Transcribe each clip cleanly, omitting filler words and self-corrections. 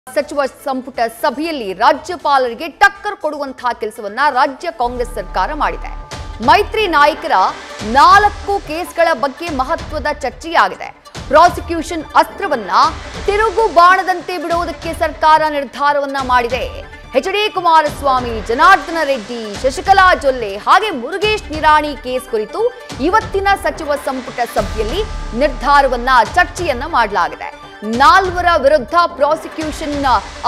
ಸಚಿವ ಸಂಪುಟ ಸಭೆಯಲ್ಲಿ ರಾಜ್ಯಪಾಲರಿಗೆ ಟಕ್ಕರ್ ಕೊಡುವಂತಹ ಕೆಲಸವನ್ನ ರಾಜ್ಯ ಕಾಂಗ್ರೆಸ್ ಸರ್ಕಾರ ಮಾಡಿದೆ. ಮೈತ್ರಿ ನಾಯಕರ 4 ಕೇಸ್ಗಳ ಬಗ್ಗೆ ಮಹತ್ವದ ಚರ್ಚೆಯಾಗಿದೆ. ಪ್ರಾಸಿಕ್ಯೂಷನ್ ಅಸ್ತ್ರವನ್ನ ತಿರುಗು ಬಾಣದಂತೆ ಬಿಡುವುದಕ್ಕೆ ಸರ್ಕಾರ ನಿರ್ಧಾರವನ್ನ ಮಾಡಿದೆ. ಎಚ್.ಡಿ. ಕುಮಾರಸ್ವಾಮಿ, ಜನಾರ್ದನ ರೆಡ್ಡಿ, ಶಶಿಕಲಾ ಜೊಲ್ಲೆ ಹಾಗೆ ಮುರುಗೇಶ್ ನಿರಾಣಿ ಕೇಸ್ ಕುರಿತು ಇವತ್ತಿನ ಸಚಿವ ಸಂಪುಟ ಸಭೆಯಲ್ಲಿ ನಿರ್ಧಾರವನ್ನ ಚರ್ಚೆಯನ್ನ ಮಾಡಲಾಗಿದೆ. 4 ವಿರುದ್ಧ ಪ್ರಾಸಿಕ್ಯೂಷನ್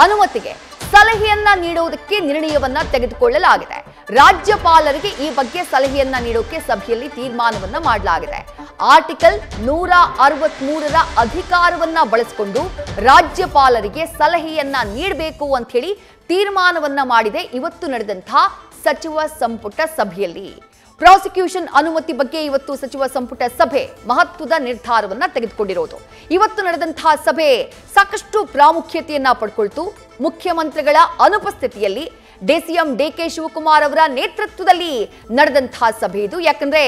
ಅನುಮತಿಗೆ ಸಲಹೆಯನ್ನ ನೀಡುವುದಕ್ಕೆ ನಿರ್ಣಯವನ್ನ ತೆಗೆದುಕೊಳ್ಳಲಾಗಿದೆ. ರಾಜ್ಯಪಾಲರಿಗೆ ಈ ಬಗ್ಗೆ ಸಲಹೆಯನ್ನ ನೀಡೋಕೆ ಸಭೆಯಲ್ಲಿ ತೀರ್ಮಾನವನ್ನ ಮಾಡಲಾಗಿದೆ. ಆರ್ಟಿಕಲ್ 163ರ ಅಧಿಕಾರವನ್ನ ಬಳಸಿಕೊಂಡು ರಾಜ್ಯಪಾಲರಿಗೆ ಸಲಹೆಯನ್ನ ನೀಡಬೇಕು ಅಂತ ಹೇಳಿ ತೀರ್ಮಾನವನ್ನ ಮಾಡಿದೆ ಇವತ್ತು ನಡೆದಂತಹ ಸಚಿವ ಸಂಪುಟ ಸಭೆಯಲ್ಲಿ. ಪ್ರಾಸಿಕ್ಯೂಷನ್ ಅನುಮತಿ ಬಗ್ಗೆ ಇವತ್ತು ಸಚಿವ ಸಂಪುಟ ಸಭೆ ಮಹತ್ವದ ನಿರ್ಧಾರವನ್ನ ತೆಗೆದುಕೊಂಡಿರೋದು. ಇವತ್ತು ನಡೆದಂತಹ ಸಭೆ ಸಾಕಷ್ಟು ಪ್ರಾಮುಖ್ಯತೆಯನ್ನ ಪಡ್ಕೊಳ್ತು. ಮುಖ್ಯಮಂತ್ರಿಗಳ ಅನುಪಸ್ಥಿತಿಯಲ್ಲಿ ಡಿಸಿಎಂ ಡಿ.ಕೆ. ಶಿವಕುಮಾರ್ ಅವರ ನೇತೃತ್ವದಲ್ಲಿ ನಡೆದಂತಹ ಸಭೆ ಇದು. ಯಾಕಂದ್ರೆ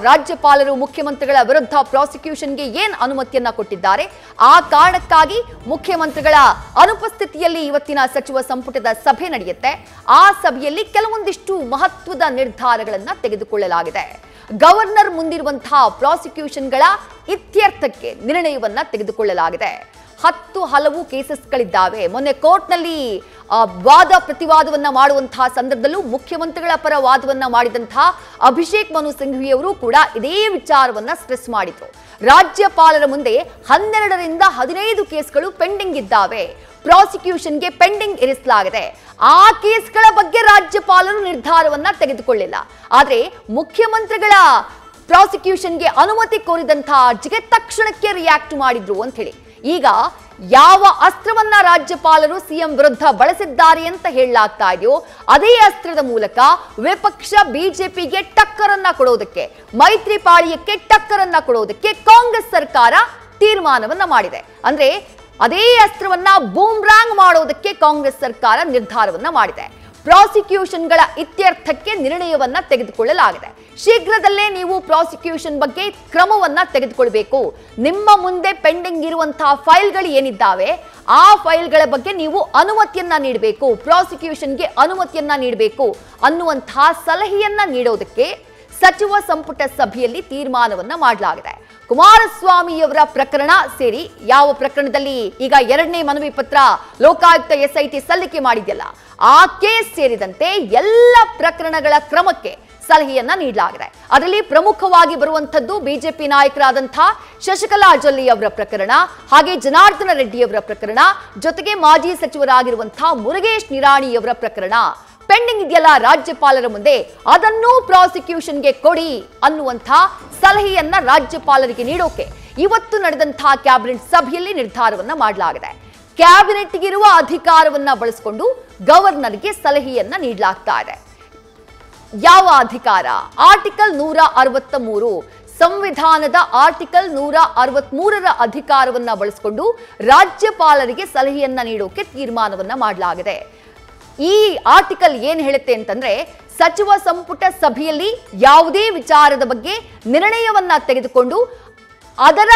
ರಾಜ್ಯಪಾಲರು ಮುಖ್ಯಮಂತ್ರಿಗಳ ವಿರುದ್ಧ ಪ್ರಾಸಿಕ್ಯೂಷನ್ಗೆ ಏನ್ ಅನುಮತಿಯನ್ನ ಕೊಟ್ಟಿದ್ದಾರೆ, ಆ ಕಾರಣಕ್ಕಾಗಿ ಮುಖ್ಯಮಂತ್ರಿಗಳ ಅನುಪಸ್ಥಿತಿಯಲ್ಲಿ ಇವತ್ತಿನ ಸಚಿವ ಸಂಪುಟದ ಸಭೆ ನಡೆಯುತ್ತೆ. ಆ ಸಭೆಯಲ್ಲಿ ಕೆಲವೊಂದಿಷ್ಟು ಮಹತ್ವದ ನಿರ್ಧಾರಗಳನ್ನ ತೆಗೆದುಕೊಳ್ಳಲಾಗಿದೆ. ಗವರ್ನರ್ ಮುಂದಿರುವಂತಹ ಪ್ರಾಸಿಕ್ಯೂಷನ್ಗಳ ಇತ್ಯರ್ಥಕ್ಕೆ ನಿರ್ಣಯವನ್ನ ತೆಗೆದುಕೊಳ್ಳಲಾಗಿದೆ. 10 ಹಲವು ಕೇಸಸ್ಗಳಿದ್ದಾವೆ. ಮೊನ್ನೆ ಕೋರ್ಟ್ನಲ್ಲಿ ವಾದ ಪ್ರತಿವಾದವನ್ನ ಮಾಡುವಂತಹ ಸಂದರ್ಭದಲ್ಲೂ ಮುಖ್ಯಮಂತ್ರಿಗಳ ಪರ ವಾದವನ್ನ ಮಾಡಿದಂತಹ ಅಭಿಷೇಕ್ ಮನು ಸಿಂಘವಿ ಅವರು ಕೂಡ ಇದೇ ವಿಚಾರವನ್ನ ಸ್ಟ್ರೆಸ್ ಮಾಡಿದ್ರು. ರಾಜ್ಯಪಾಲರ ಮುಂದೆ 12ರಿಂದ 15 ಕೇಸ್ಗಳು ಪೆಂಡಿಂಗ್ ಇದ್ದಾವೆ. ಪ್ರಾಸಿಕ್ಯೂಷನ್ಗೆ ಪೆಂಡಿಂಗ್ ಇರಿಸಲಾಗಿದೆ. ಆ ಕೇಸ್ಗಳ ಬಗ್ಗೆ ರಾಜ್ಯಪಾಲರು ನಿರ್ಧಾರವನ್ನ ತೆಗೆದುಕೊಳ್ಳಿಲ್ಲ. ಆದ್ರೆ ಮುಖ್ಯಮಂತ್ರಿಗಳ ಪ್ರಾಸಿಕ್ಯೂಷನ್ಗೆ ಅನುಮತಿ ಕೋರಿದಂತಹ ಅರ್ಜಿಗೆ ತಕ್ಷಣಕ್ಕೆ ರಿಯಾಕ್ಟ್ ಮಾಡಿದ್ರು ಅಂತ ಹೇಳಿ ಈಗ ಯಾವ ಅಸ್ತ್ರವನ್ನ ರಾಜ್ಯಪಾಲರು ಸಿಎಂ ವಿರುದ್ಧ ಬಳಸಿದ್ದಾರೆ ಅಂತ ಹೇಳಲಾಗ್ತಾ ಇದೆಯೋ ಅದೇ ಅಸ್ತ್ರದ ಮೂಲಕ ವಿಪಕ್ಷ ಬಿಜೆಪಿಗೆ ಟಕ್ಕರನ್ನ ಕೊಡೋದಕ್ಕೆ, ಮೈತ್ರಿ ಪಾಳಿಯಕ್ಕೆ ಟಕ್ಕರನ್ನ ಕೊಡೋದಕ್ಕೆ ಕಾಂಗ್ರೆಸ್ ಸರ್ಕಾರ ತೀರ್ಮಾನವನ್ನ ಮಾಡಿದೆ. ಅಂದ್ರೆ ಅದೇ ಅಸ್ತ್ರವನ್ನ ಬೂಮ್ರಾಂಗ್ ಮಾಡೋದಕ್ಕೆ ಕಾಂಗ್ರೆಸ್ ಸರ್ಕಾರ ನಿರ್ಧಾರವನ್ನ ಮಾಡಿದೆ. ಪ್ರಾಸಿಕ್ಯೂಷನ್ಗಳ ಇತ್ಯರ್ಥಕ್ಕೆ ನಿರ್ಣಯವನ್ನ ತೆಗೆದುಕೊಳ್ಳಲಾಗಿದೆ. ಶೀಘ್ರದಲ್ಲೇ ನೀವು ಪ್ರಾಸಿಕ್ಯೂಷನ್ ಬಗ್ಗೆ ಕ್ರಮವನ್ನ ತೆಗೆದುಕೊಳ್ಬೇಕು. ನಿಮ್ಮ ಮುಂದೆ ಪೆಂಡಿಂಗ್ ಇರುವಂತಹ ಫೈಲ್ಗಳು ಏನಿದ್ದಾವೆ ಆ ಫೈಲ್ಗಳ ಬಗ್ಗೆ ನೀವು ಅನುಮತಿಯನ್ನ ನೀಡಬೇಕು, ಪ್ರಾಸಿಕ್ಯೂಷನ್ಗೆ ಅನುಮತಿಯನ್ನ ನೀಡಬೇಕು ಅನ್ನುವಂತಹ ಸಲಹೆಯನ್ನ ನೀಡೋದಕ್ಕೆ ಸಚಿವ ಸಂಪುಟ ಸಭೆಯಲ್ಲಿ ತೀರ್ಮಾನವನ್ನ ಮಾಡಲಾಗಿದೆ. ಕುಮಾರಸ್ವಾಮಿಯವರ ಪ್ರಕರಣ ಸೇರಿ ಯಾವ ಪ್ರಕರಣದಲ್ಲಿ ಈಗ 2ನೇ ಮನವಿ ಪತ್ರ ಲೋಕಾಯುಕ್ತ ಎಸ್ಐಟಿ ಸಲ್ಲಿಕೆ ಮಾಡಿದೆಯಲ್ಲ ಆ ಕೇಸ್ ಸೇರಿದಂತೆ ಎಲ್ಲ ಪ್ರಕರಣಗಳ ಕ್ರಮಕ್ಕೆ ಸಲಹೆಯನ್ನ ನೀಡಲಾಗಿದೆ. ಅದರಲ್ಲಿ ಪ್ರಮುಖವಾಗಿ ಬರುವಂತದ್ದು ಬಿಜೆಪಿ ನಾಯಕರಾದಂತಹ ಶಶಿಕಲಾ ಜೊಲ್ಲೆ ಅವರ ಪ್ರಕರಣ, ಹಾಗೆ ಜನಾರ್ದನ ರೆಡ್ಡಿ ಅವರ ಪ್ರಕರಣ, ಜೊತೆಗೆ ಮಾಜಿ ಸಚಿವರಾಗಿರುವಂತಹ ಮುರುಗೇಶ್ ನಿರಾಣಿಯವರ ಪ್ರಕರಣ ಪೆಂಡಿಂಗ್ ಇದೆಯಲ್ಲ ರಾಜ್ಯಪಾಲರ ಮುಂದೆ, ಅದನ್ನು ಪ್ರಾಸಿಕ್ಯೂಷನ್ಗೆ ಕೊಡಿ ಅನ್ನುವಂತಹ ಸಲಹೆಯನ್ನ ರಾಜ್ಯಪಾಲರಿಗೆ ನೀಡೋಕೆ ಇವತ್ತು ನಡೆದಂತಹ ಕ್ಯಾಬಿನೆಟ್ ಸಭೆಯಲ್ಲಿ ನಿರ್ಧಾರವನ್ನ ಮಾಡಲಾಗಿದೆ. ಕ್ಯಾಬಿನೆಟ್ಗಿರುವ ಅಧಿಕಾರವನ್ನ ಬಳಸಿಕೊಂಡು ಗವರ್ನರ್ಗೆ ಸಲಹೆಯನ್ನ ನೀಡಲಾಗ್ತಾ ಇದೆ. ಯಾವ ಅಧಿಕಾರ? ಆರ್ಟಿಕಲ್ 163 ಸಂವಿಧಾನದ ಆರ್ಟಿಕಲ್ 163ರ ಅಧಿಕಾರವನ್ನ ಬಳಸಿಕೊಂಡು ರಾಜ್ಯಪಾಲರಿಗೆ ಸಲಹೆಯನ್ನ ನೀಡೋಕೆ ತೀರ್ಮಾನವನ್ನ ಮಾಡಲಾಗಿದೆ. ಈ ಆರ್ಟಿಕಲ್ ಏನ್ ಹೇಳುತ್ತೆ ಅಂತಂದ್ರೆ, ಸಚಿವ ಸಂಪುಟ ಸಭೆಯಲ್ಲಿ ಯಾವುದೇ ವಿಚಾರದ ಬಗ್ಗೆ ನಿರ್ಣಯವನ್ನ ತೆಗೆದುಕೊಂಡು ಅದರ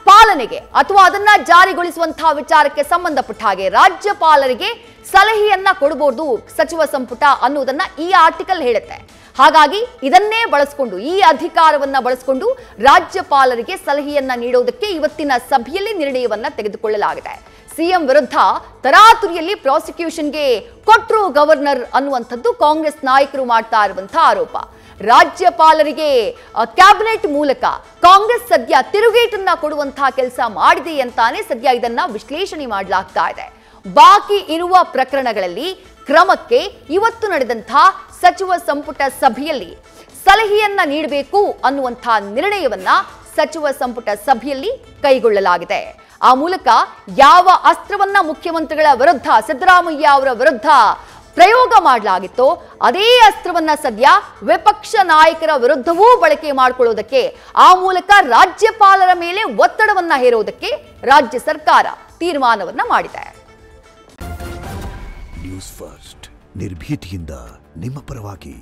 ಪಾಲನೆಗೆ ಅಥವಾ ಅದನ್ನ ಜಾರಿಗೊಳಿಸುವಂತಹ ವಿಚಾರಕ್ಕೆ ಸಂಬಂಧಪಟ್ಟ ಹಾಗೆ ರಾಜ್ಯಪಾಲರಿಗೆ ಸಲಹೆಯನ್ನ ಕೊಡಬಹುದು ಸಚಿವ ಸಂಪುಟ ಅನ್ನೋದನ್ನ ಈ ಆರ್ಟಿಕಲ್ ಹೇಳುತ್ತೆ. ಹಾಗಾಗಿ ಇದನ್ನೇ ಬಳಸಿಕೊಂಡು, ಈ ಅಧಿಕಾರವನ್ನ ಬಳಸಿಕೊಂಡು ರಾಜ್ಯಪಾಲರಿಗೆ ಸಲಹೆಯನ್ನ ನೀಡೋದಕ್ಕೆ ಇವತ್ತಿನ ಸಭೆಯಲ್ಲಿ ನಿರ್ಣಯವನ್ನ ತೆಗೆದುಕೊಳ್ಳಲಾಗಿದೆ. ಸಿಎಂ ವಿರುದ್ಧ ತರಾತುರಿಯಲ್ಲಿ ಪ್ರಾಸಿಕ್ಯೂಷನ್ಗೆ ಕೊಟ್ರು ಗವರ್ನರ್ ಅನ್ನುವಂಥದ್ದು ಕಾಂಗ್ರೆಸ್ ನಾಯಕರು ಮಾಡ್ತಾ ಇರುವಂತಹ ಆರೋಪ. ರಾಜ್ಯಪಾಲರಿಗೆ ಕ್ಯಾಬಿನೆಟ್ ಮೂಲಕ ಕಾಂಗ್ರೆಸ್ ಸದ್ಯ ತಿರುಗೇಟನ್ನ ಕೊಡುವಂತಹ ಕೆಲಸ ಮಾಡಿದೆ ಅಂತಾನೆ ಸದ್ಯ ಇದನ್ನ ವಿಶ್ಲೇಷಣೆ ಮಾಡಲಾಗ್ತಾ ಇದೆ. ಬಾಕಿ ಇರುವ ಪ್ರಕರಣಗಳಲ್ಲಿ ಕ್ರಮಕ್ಕೆ ಇವತ್ತು ನಡೆದಂತಹ ಸಚಿವ ಸಂಪುಟ ಸಭೆಯಲ್ಲಿ ಸಲಹೆಯನ್ನ ನೀಡಬೇಕು ಅನ್ನುವಂತಹ ನಿರ್ಣಯವನ್ನ ಸಚಿವ ಸಂಪುಟ ಸಭೆಯಲ್ಲಿ ಕೈಗೊಳ್ಳಲಾಗಿದೆ. ಆ ಮೂಲಕ ಯಾವ ಅಸ್ತ್ರವನ್ನ ಮುಖ್ಯಮಂತ್ರಿಗಳ ವಿರುದ್ಧ, ಸಿದ್ದರಾಮಯ್ಯ ಅವರ ವಿರುದ್ಧ ಪ್ರಯೋಗ ಮಾಡಲಾಗಿತ್ತೋ ಅದೇ ಅಸ್ತ್ರವನ್ನ ಸದ್ಯ ವಿಪಕ್ಷ ನಾಯಕರ ವಿರುದ್ಧವೂ ಬಳಕೆ ಮಾಡಿಕೊಳ್ಳೋದಕ್ಕೆ, ಆ ಮೂಲಕ ರಾಜ್ಯಪಾಲರ ಮೇಲೆ ಒತ್ತಡವನ್ನ ಹೇರೋದಕ್ಕೆ ರಾಜ್ಯ ಸರ್ಕಾರ ತೀರ್ಮಾನವನ್ನ ಮಾಡಿದೆ. ನ್ಯೂಸ್ ಫಸ್ಟ್ ನಿರ್ಭೀತಿಯಿಂದ ನಿಮ್ಮ ಪರವಾಗಿ.